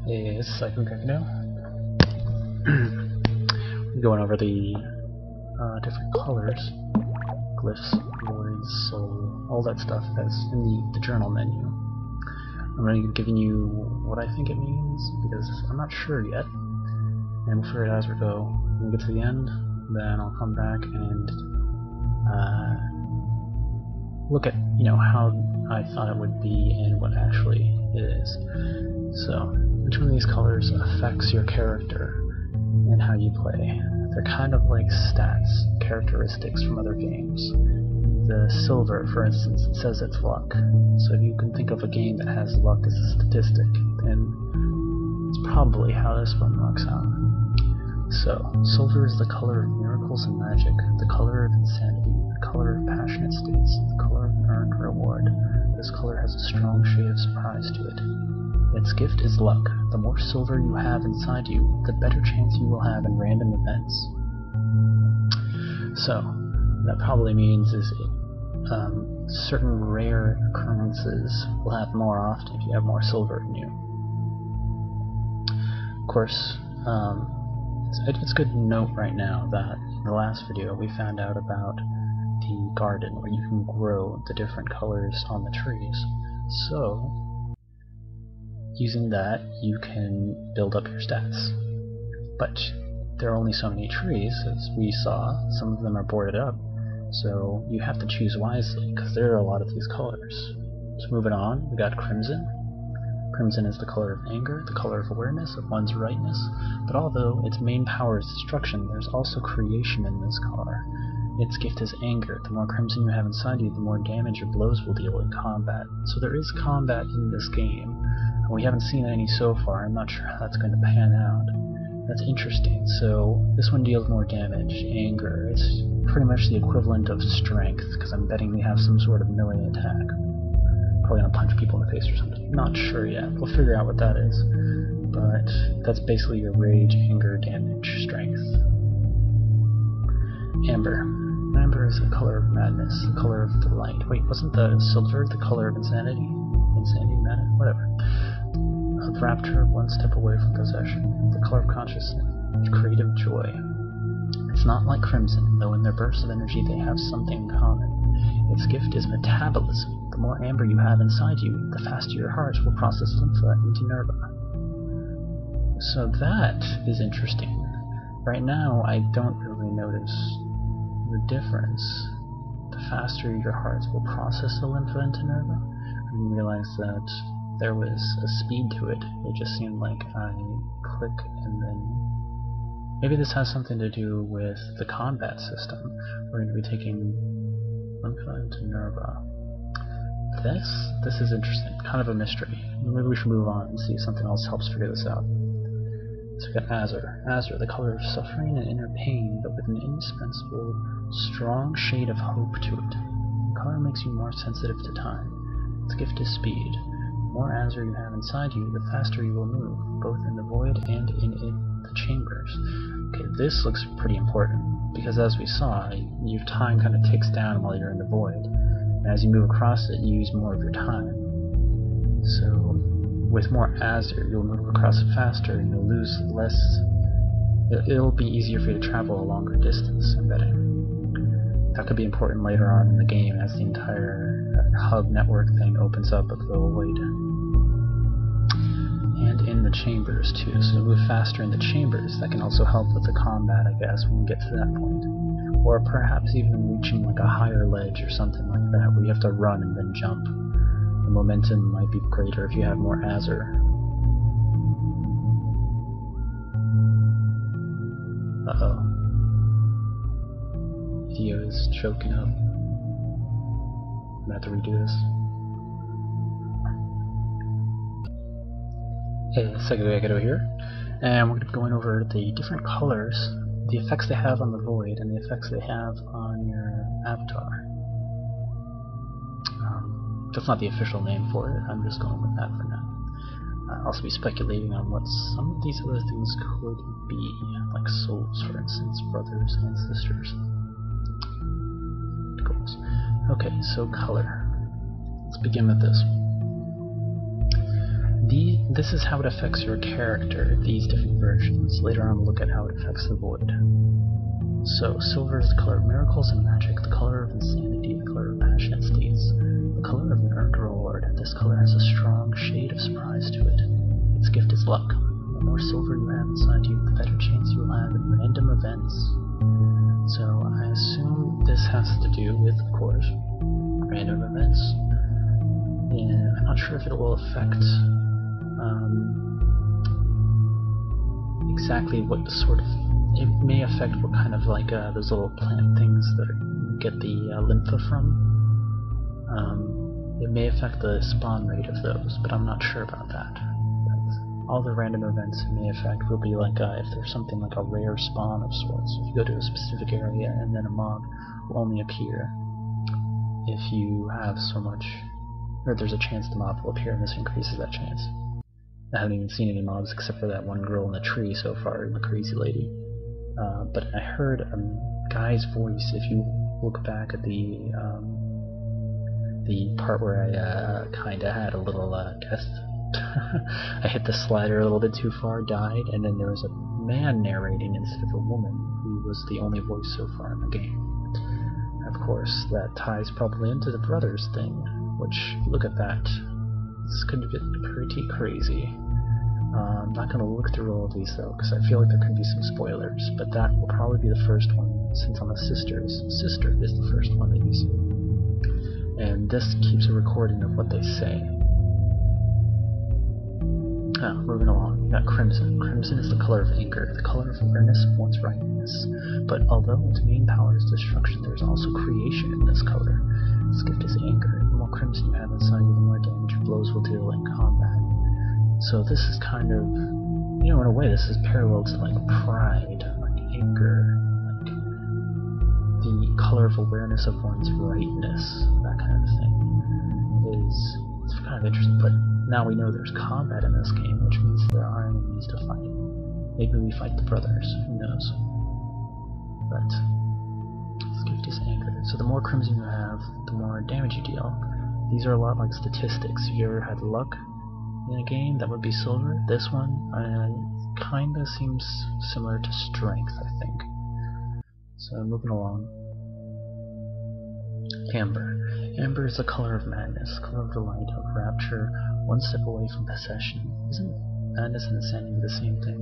is Icepick Lodge. Going over the different colors, glyphs, voids, soul, all that stuff that's in the journal menu. I'm going to be giving you what I think it means, because I'm not sure yet, and we'll figure it out as we go. When we get to the end, then I'll come back and look at, how I thought it would be and what actually it is. So, each one of these colors affects your character and how you play. They're kind of like stats, characteristics from other games. The silver, for instance, it says it's luck. So if you can think of a game that has luck as a statistic, then it's probably how this one works out. So, silver is the color of miracles and magic, the color of insanity, the color of passionate states, the color of an earned reward. This color has a strong shade of surprise to it. Its gift is luck. The more silver you have inside you, the better chance you will have in random events. So, that probably means is certain rare occurrences will happen more often if you have more silver in you. Of course, it's good to note right now that in the last video we found out about the garden where you can grow the different colors on the trees. So, using that, you can build up your stats. But there are only so many trees, as we saw. Some of them are boarded up, so you have to choose wisely, because there are a lot of these colors. So moving on, we got Crimson. Crimson is the color of anger, the color of awareness of one's rightness, but although its main power is destruction, there's also creation in this color. Its gift is anger. The more crimson you have inside you, the more damage your blows will deal in combat. So there is combat in this game. We haven't seen any so far. I'm not sure how that's going to pan out. That's interesting. So this one deals more damage. Anger. It's pretty much the equivalent of strength, because I'm betting we have some sort of melee attack. Probably gonna punch people in the face or something. Not sure yet. We'll figure out what that is. But that's basically your rage, anger, damage, strength. Amber. Amber is the color of madness, the color of delight. Wait, wasn't the silver the color of insanity? Insanity, madness, whatever. The rapture, one step away from possession. The color of consciousness, creative joy. It's not like crimson, though in their bursts of energy they have something in common. Its gift is metabolism. The more amber you have inside you, the faster your heart will process Lympha and Nerva. So that is interesting. Right now, I don't really notice the difference. The faster your hearts will process the Lympha and Nerva. I didn't realize that there was a speed to it. It just seemed like I click and then... Maybe this has something to do with the combat system. We're going to be taking Lympha and Nerva. This is interesting. Kind of a mystery. Maybe we should move on and see if something else helps figure this out. So we got Azure. Azure, the color of suffering and inner pain, but with an indispensable, strong shade of hope to it. The color makes you more sensitive to time. Its gift is speed. The more Azure you have inside you, the faster you will move, both in the void and in the chambers. Okay, this looks pretty important, because as we saw, your time kind of ticks down while you're in the void. And as you move across it, you use more of your time. So, with more Azure, you'll move across it faster, and you'll lose less. It'll be easier for you to travel a longer distance, I'm betting. That could be important later on in the game as the entire hub network thing opens up with the void. And in the chambers too, so you'll move faster in the chambers. That can also help with the combat, I guess, when we get to that point. Or perhaps even reaching like a higher ledge or something like that, where you have to run and then jump. The momentum might be greater if you have more Azure. Uh-oh. Theo is choking up. I'm gonna have to redo this. Hey, second way I get over here. And we're gonna be going over the different colors, the effects they have on the void, and the effects they have on your avatar. That's not the official name for it, I'm just going with that for now. I'll also be speculating on what some of these other things could be, like souls, for instance, brothers and sisters. Goals. Okay, so color. Let's begin with this. this is how it affects your character, these different versions. Later on we'll look at how it affects the void. So, silver is the color of miracles and magic, the color of insanity, the color of passionate states, the color of an earned reward. This color has a strong shade of surprise to it. Its gift is luck. The more silver you have inside you, the better chance you will have in random events. So, I assume this has to do with, of course, random events. And I'm not sure if it will affect exactly what the sort of... It may affect what kind of, like, those little plant things that you get the Lympha from. It may affect the spawn rate of those, but I'm not sure about that. All the random events it may affect will be like if there's something like a rare spawn of sorts. If you go to a specific area and then a mob will only appear if you have so much, or there's a chance the mob will appear, and this increases that chance. I haven't even seen any mobs except for that one girl in the tree so far, the crazy lady. But I heard a guy's voice. If you look back at the part where I kinda had a little test. I hit the slider a little bit too far, died, and then there was a man narrating instead of a woman, who was the only voice so far in the game. Of course, that ties probably into the brothers thing, which, look at that. This could get pretty crazy. I'm not going to look through all of these though, because I feel like there could be some spoilers, but that will probably be the first one, since I'm a sister is the first one that you see. And this keeps a recording of what they say. Moving along, we got Crimson. Crimson is the color of anger, the color of awareness of one's rightness. But although its main power is destruction, there is also creation in this color. Its gift is anger. The more crimson you have inside you, the more damage your blows will deal in combat. So this is kind of, you know, in a way this is parallel to like pride, like anger, like the color of awareness of one's rightness, that kind of thing. It's kind of interesting, but now we know there's combat in this game, which means there are enemies to fight. Maybe we fight the brothers, who knows. But this gift is anger. So the more crimson you have, the more damage you deal. These are a lot like statistics. If you ever had luck in a game, that would be silver. This one kinda seems similar to strength, I think. So moving along. Amber. Amber is the color of madness, color of delight, of rapture, one step away from possession. Isn't madness and insanity the same thing?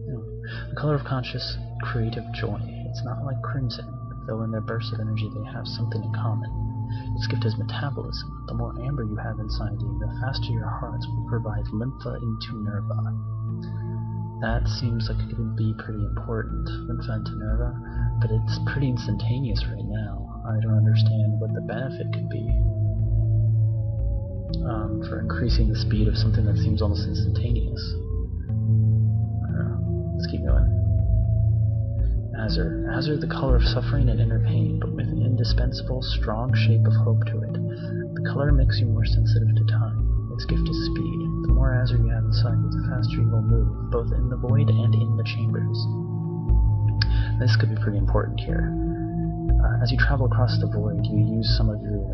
No. The color of conscious, creative joy. It's not like crimson, though in their bursts of energy they have something in common. Its gift is metabolism. The more amber you have inside you, the faster your hearts will provide Lympha into Nerva. That seems like it would be pretty important, Lympha into Nerva, but it's pretty instantaneous right now. I don't understand what the benefit could be for increasing the speed of something that seems almost instantaneous. I don't know. Let's keep going. Azure. Azure, the color of suffering and inner pain, but with an indispensable, strong shape of hope to it. The color makes you more sensitive to time. Its gift is speed. The more azure you have inside you, the faster you will move, both in the void and in the chambers. This could be pretty important here. As you travel across the void, you use some of your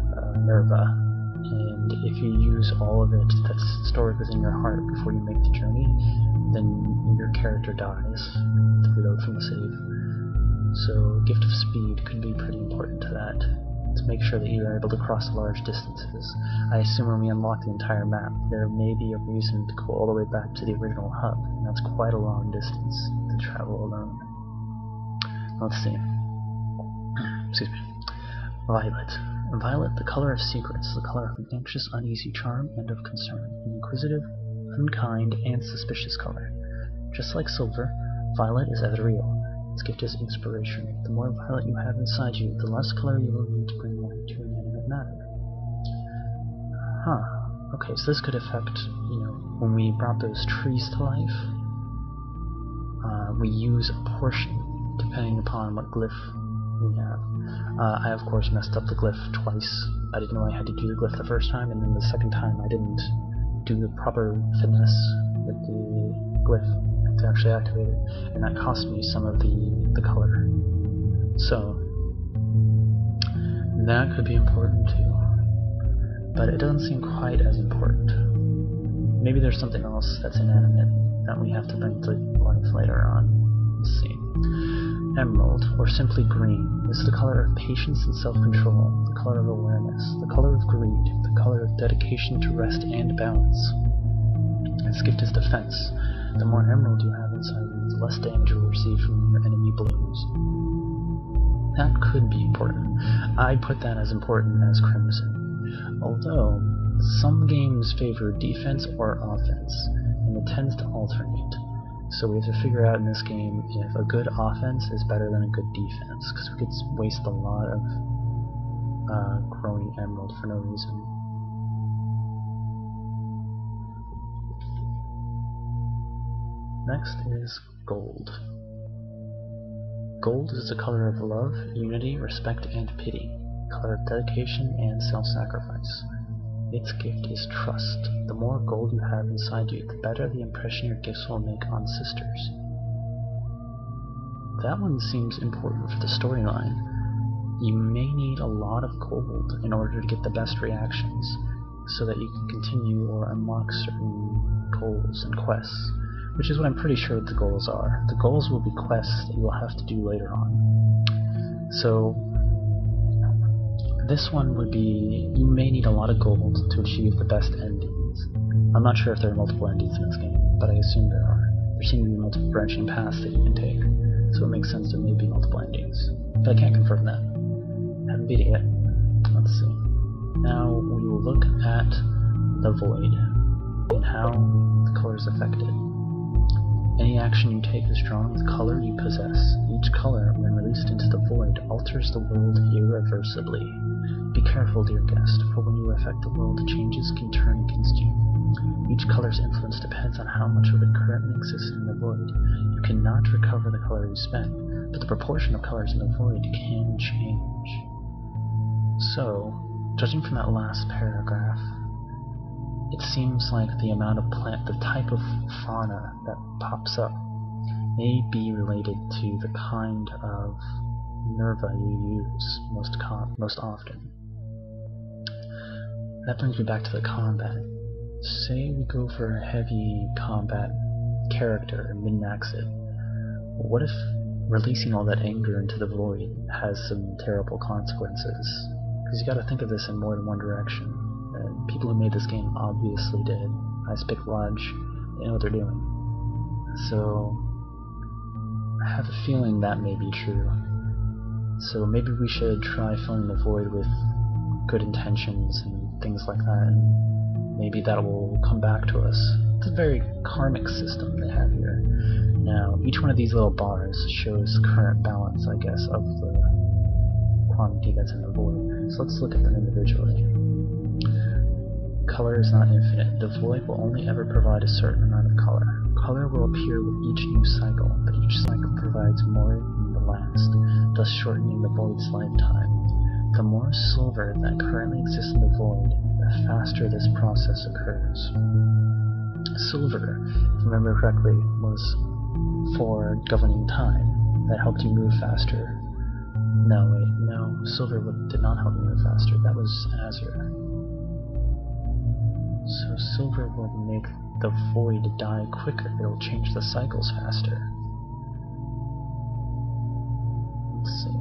Nerva, and if you use all of it that's stored within your heart before you make the journey, then your character dies to reload from the save. So, gift of speed could be pretty important to that, to make sure that you are able to cross large distances. I assume when we unlock the entire map, there may be a reason to go all the way back to the original hub, and that's quite a long distance to travel alone. Let's see. Excuse me. Violet. Violet, the color of secrets, the color of an anxious, uneasy charm and of concern, an inquisitive, unkind, and suspicious color. Just like silver, violet is ethereal. Its gift is inspiration. The more violet you have inside you, the less color you will need to bring light to inanimate matter. Okay, so this could affect, when we brought those trees to life, we use a portion, depending upon what glyph we have. I of course messed up the glyph twice. I didn't know I had to do the glyph the first time, and then the second time I didn't do the proper finesse with the glyph to actually activate it, and that cost me some of the color. So that could be important too, but it doesn't seem quite as important. Maybe there's something else that's inanimate that we have to bring to life later on. Let's see. Emerald, or simply green, is the color of patience and self-control, the color of awareness, the color of greed, the color of dedication to rest and balance. Its gift is defense. The more emerald you have inside you, the less damage you will receive from your enemy blows. That could be important. I'd put that as important as crimson. Although, some games favor defense or offense, and it tends to alternate. So we have to figure out in this game if a good offense is better than a good defense, because we could waste a lot of growing emerald for no reason. Next is gold. Gold is the color of love, unity, respect, and pity, color of dedication and self-sacrifice. Its gift is trust. The more gold you have inside you, the better the impression your gifts will make on sisters. That one seems important for the storyline. You may need a lot of gold in order to get the best reactions, so that you can continue or unlock certain goals and quests, which is what I'm pretty sure the goals are. The goals will be quests that you will have to do later on. So, this one would be, you may need a lot of gold to achieve the best endings. I'm not sure if there are multiple endings in this game, but I assume there are. There seem to be multiple branching paths that you can take, so it makes sense there may be multiple endings. But I can't confirm that. Haven't beat it yet. Let's see. Now we will look at the void, and how the color is affected. Any action you take is drawn with color you possess. Each color, when released into the void, alters the world irreversibly. Be careful, dear guest, for when you affect the world, changes can turn against you. Each color's influence depends on how much of it currently exists in the void. You cannot recover the color you spent, but the proportion of colors in the void can change. So, judging from that last paragraph, it seems like the amount of the type of fauna that pops up may be related to the kind of nerva you use most often. That brings me back to the combat. Say we go for a heavy combat character and min-max it. What if releasing all that anger into the void has some terrible consequences? Because you gotta think of this in more than one direction. People who made this game obviously did. Icepick Lodge, they know what they're doing. So, I have a feeling that may be true. So maybe we should try filling the void with good intentions and things like that, and maybe that will come back to us. It's a very karmic system they have here. Now, each one of these little bars shows current balance, I guess, of the quantity that's in the void. So let's look at them individually. Color is not infinite. The void will only ever provide a certain amount of color. Color will appear with each new cycle, but each cycle provides more than the last, thus shortening the void's lifetime. The more silver that currently exists in the void, the faster this process occurs. Silver, if I remember correctly, was for governing time. That helped you move faster. No, wait, no, silver did not help you move faster. That was azure. So silver will make the void die quicker. It'll change the cycles faster. Let's see.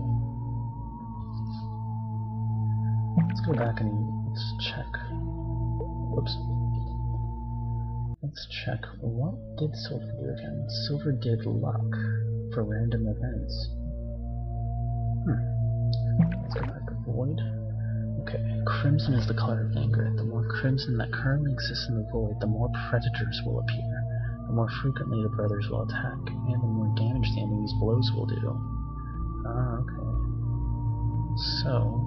Let's go back and let's check. Whoops. Let's check. What did silver do again? Silver did luck for random events. Let's go back to void. Okay, crimson is the color of anger. The more crimson that currently exists in the void, the more predators will appear, the more frequently the brothers will attack, and the more damage the enemy's blows will do. Okay. So,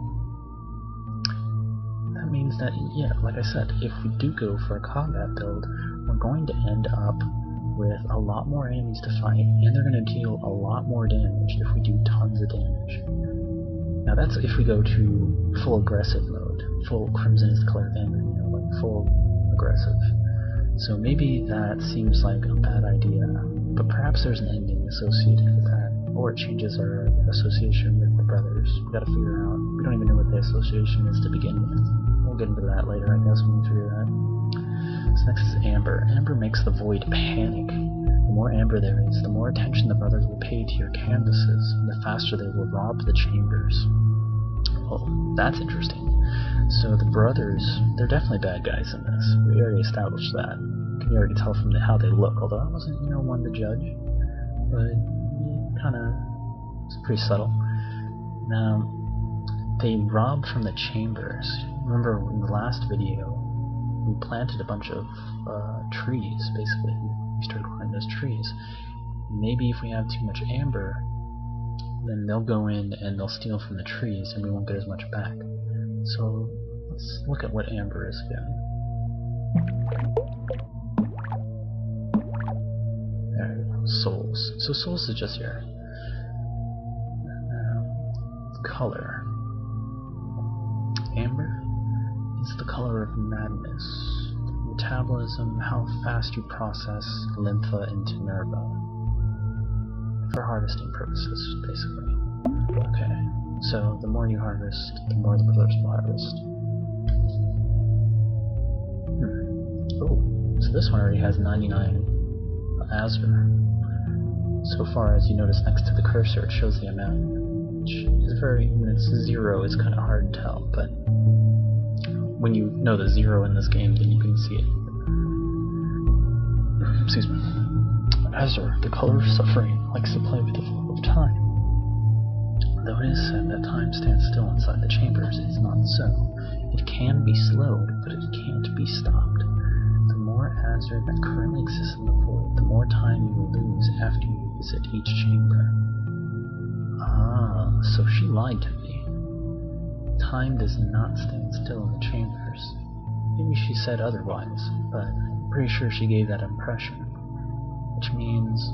that means that, yeah, like I said, if we do go for a combat build, we're going to end up with a lot more enemies to fight, and they're going to deal a lot more damage if we do tons of damage. Now that's if we go to full aggressive mode. Full crimson is the color of anger, you know, like full aggressive. So maybe that seems like a bad idea, but perhaps there's an ending associated with that, or it changes our association with the brothers. We gotta figure out. We don't even know what the association is to begin with. We'll get into that later, I guess, when we figure that. So next is amber. Amber makes the void panic. The more amber there is, the more attention the brothers will pay to your canvases, and the faster they will rob the chambers. Oh, that's interesting. So the brothers, they're definitely bad guys in this. We already established that. You can already tell from how they look, although I wasn't, one to judge. But it's pretty subtle. Now, they rob from the chambers. Remember in the last video, we planted a bunch of trees, basically. We started growing those trees. Maybe if we have too much amber, then they'll go in and they'll steal from the trees and we won't get as much back. So let's look at what amber is again. There we go, souls. So souls is just here. Color. Amber is the color of madness. Metabolism, how fast you process Lympha and Nerva. For harvesting purposes, basically. Okay, so the more you harvest, the more the brothers will harvest. Oh, so this one already has 99 Azure. So far as you notice next to the cursor, it shows the amount. Which is when it's 0, it's kind of hard to tell, but when you know the 0 in this game, then you can see it. Excuse me. Azure, the color of suffering, likes to play with the flow of time. Though it is said that time stands still inside the chambers, it is not so. It can be slowed, but it can't be stopped. The more Azure that currently exists in the void, the more time you will lose after you visit each chamber. Ah, so she lied to me. Time does not stand still in the chambers. Maybe she said otherwise, but I'm pretty sure she gave that impression. Which means,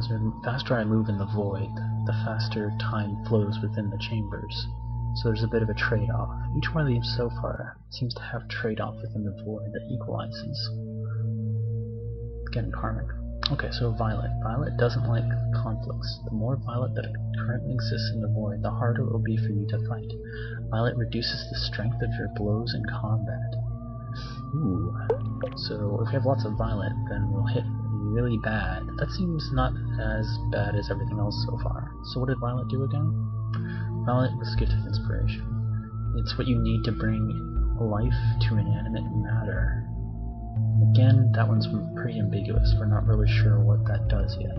the faster I move in the void, the faster time flows within the chambers. So there's a bit of a trade-off. Each one of these so far seems to have a trade-off within the void that equalizes. Getting karmic. Okay, so Violet. Violet doesn't like conflicts. The more Violet that currently exists in the void, the harder it will be for you to fight. Violet reduces the strength of your blows in combat. Ooh. So if we have lots of Violet, then we'll hit really bad. That seems not as bad as everything else so far. So what did Violet do again? Violet was gift of inspiration. It's what you need to bring life to inanimate matter. Again, that one's pretty ambiguous. We're not really sure what that does yet.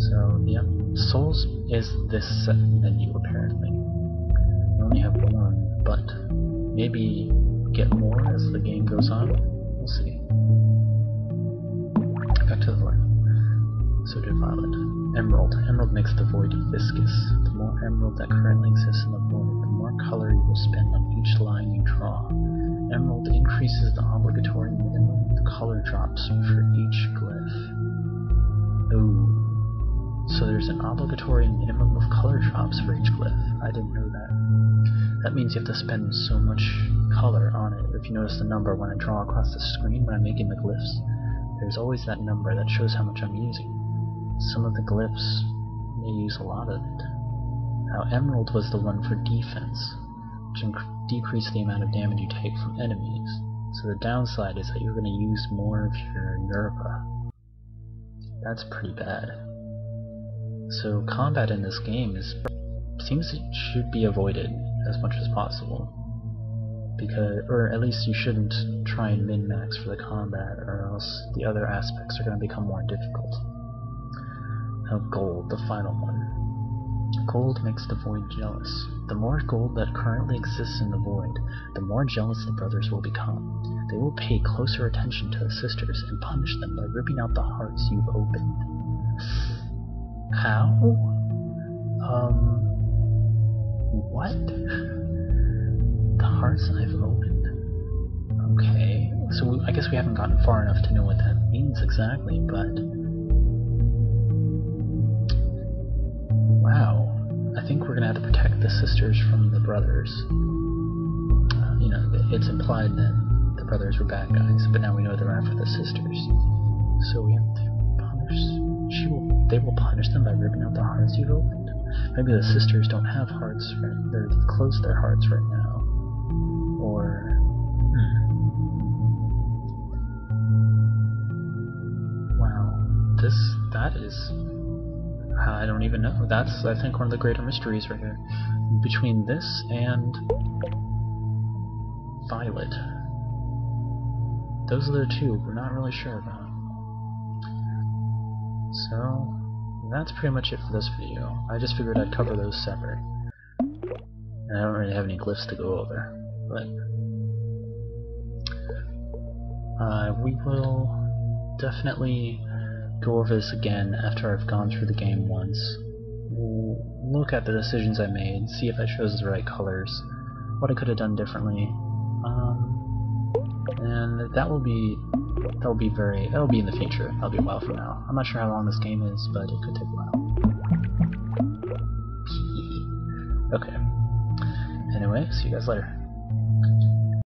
So, yep. Souls is this set menu, apparently. We only have one, but maybe get more as the game goes on. We'll see. Back to the void. So did Violet. Emerald. Emerald makes the void viscous. The more emerald that currently exists in the void, the more color you will spend on each line you draw. Emerald increases the obligatory minimum of color drops for each glyph. Ooh. So there's an obligatory minimum of color drops for each glyph. I didn't know that. That means you have to spend so much color on it. If you notice the number when I draw across the screen when I'm making the glyphs, there's always that number that shows how much I'm using. Some of the glyphs may use a lot of it. Now Emerald was the one for defense, which decrease the amount of damage you take from enemies. So the downside is that you're going to use more of your Nerva. That's pretty bad. So combat in this game seems it should be avoided as much as possible. Or at least you shouldn't try and min-max for the combat, or else the other aspects are going to become more difficult. Now gold, the final one. Gold makes the void jealous. The more gold that currently exists in the void, the more jealous the brothers will become. They will pay closer attention to the sisters and punish them by ripping out the hearts you've opened. How? What? The hearts I've opened. Okay, so I guess we haven't gotten far enough to know what that means exactly, but... Wow. I think we're gonna have to protect the sisters from the brothers. It's implied that the brothers were bad guys, but now we know they're after the sisters. So we have to punish... They will punish them by ripping out the hearts you've opened. Maybe the sisters don't have hearts, right? They're close to their hearts right now. Or... that is... I don't even know. That's, I think, one of the greater mysteries right here. Between this and... Violet. Those are the two we're not really sure about. So, that's pretty much it for this video. I just figured I'd cover those separate. And I don't really have any glyphs to go over. But... we will definitely go over this again after I've gone through the game once. We'll look at the decisions I made, see if I chose the right colors, what I could have done differently, and that'll be in the future. That'll be a while from now. I'm not sure how long this game is, but it could take a while. Okay. Anyway, see you guys later.